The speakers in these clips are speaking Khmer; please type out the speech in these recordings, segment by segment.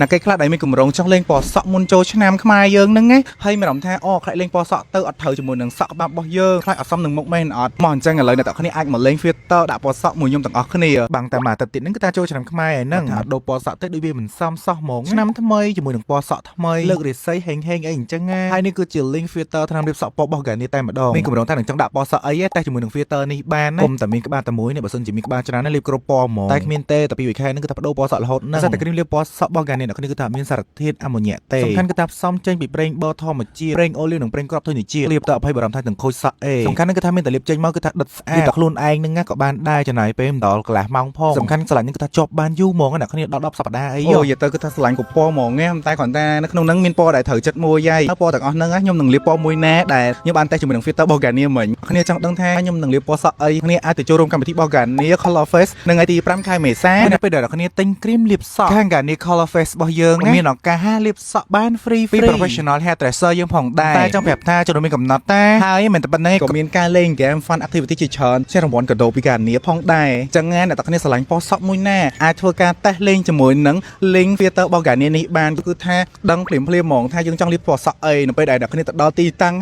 ណាគេខ្លះដែលមានកម្រងចង់លេងពណ៌សក់មុនចូលឆ្នាំខ្មែរយើងហ្នឹងណាហើយមានអារម្មណ៍ថាអូខ្លាចលេងពណ៌សក់ទៅអត់ត្រូវជាមួយនឹងសក់ក្បាលរបស់យើងខ្លាចអត់សមនឹងមុខមែនអត់មកអញ្ចឹងឥឡូវអ្នកទាំងគ្នាអាចមកលេង filter ដាក់ពណ៌សក់មួយខ្ញុំទាំងអស់គ្នាបាំងតែមួយអាទិត្យទៀតហ្នឹងគឺថាចូលឆ្នាំខ្មែរហ្នឹងអត់ដូរពណ៌សក់ទៅដូចវាមិនសមសោះហ្មងឆ្នាំថ្មីជាមួយនឹងពណ៌សក់ថ្មីលើករាសីហេងអីអញ្ចឹងណាហើយនេះគឺជា link filter ថ្នាំរៀបសក់ពណ៌របស់ Garnier តែម្ដងមានកម្រងថានឹងចង់ដាក់ពណ៌សក់អីតែជាមួយនឹង filter នេះបានណាគុំតែមានក្បាលតែមួយនេះបើសិនជាមានក្បាលច្រើនណាលាបគ្រប់ពណ៌ហ្មងតែគ្មានទេតែពីវិខែហ្នឹងគឺថាបដូរពណ៌សក់រហូតណាតែគ្រីមលាបពណ៌សក់របស់ Garnier អ្នកគ្នាគឺថាមានសារធាតុអាម៉ូញ៉ាទេសំខាន់គឺថាផ្សំចេញពីប្រេងបឺធម្មជាតិប្រេងអូលីវនិងប្រេងគ្រាប់ធញ្ញជាតិលាបទៅ20បារម្ភថានឹងខូចសក់អេសំខាន់គឺថាមានតែលាបចេញមកគឺថាដិតស្អាតតែខ្លួនឯងហ្នឹងក៏បានដែរចំណាយពេលមិនដល់កន្លះម៉ោងផងសំខាន់ស្រឡាញ់ហ្នឹងគឺថាជាប់បានយូរហ្មងអ្នកគ្នាដល់10សប្តាហ៍អីអូយទៅគឺថាស្រឡាញ់កពណ៌ហ្មងណាតែគ្រាន់តែនៅក្នុងហ្នឹងមានពណ៌ដែលត្រូវចិត្តមួយហើយពណ៌ទាំងអស់ហ្នឹងខ្ញុំនឹងលាបពណ៌មួយណាដែលខ្ញុំបានតែជាមួយនឹង filter របស់ Garnier មិញគ្នាចង់ដឹងថាខ្ញុំនឹងលាបពណ៌សក់អីគ្នាអាចទៅចូលរួមកម្មវិធីរបស់ Garnier Color Face នៅថ្ងៃទី5ខែមេសានៅពេលដែលអ្នកគ្នាទិញគ្រីមលាបសក់ខាង Garnier Color Face របស់យើងមានឱកាសលាបសក់បាន free professional hairdresser យើងផងដែរតែចង់ប្រាប់ថាចូលមានកំណត់តែហើយមិនតែប៉ុណ្ណេះក៏មានការលេង game fun activity ជាច្រើនជារង្វាន់កាដូពី Garnier ផងដែរចឹងអ្នកទាំងគ្នាស្រឡាញ់ពណ៌សក់មួយណាអាចធ្វើការតេស្តលេងជាមួយនឹង link filter របស់ Garnier នេះបានគឺថាដឹងភ្លាមៗហ្មងថាយើងចង់លាបពណ៌សក់អីនៅពេលដែលអ្នកគ្នាទៅដល់ទីតាំង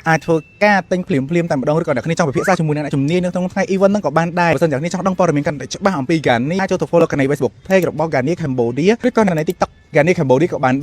អាចធ្វើការទិញភ្លាមៗតែម្ដងឬក៏អ្នកគ្នាចង់ពិភាក្សាជាមួយអ្នកជំនាញនៅក្នុងថ្ងៃ event ហ្នឹងក៏បានដែរបើសិនជាអ្នកគ្នាចង់ដឹងព័ត៌មានកាន់តែច្បាស់អំពី Garnier អាចចូលទៅ follow កណនី Facebook page របស់ Garnier Cambodia ឬក៏កណនី TikTok Garnier Cambodia ក៏បានដែរ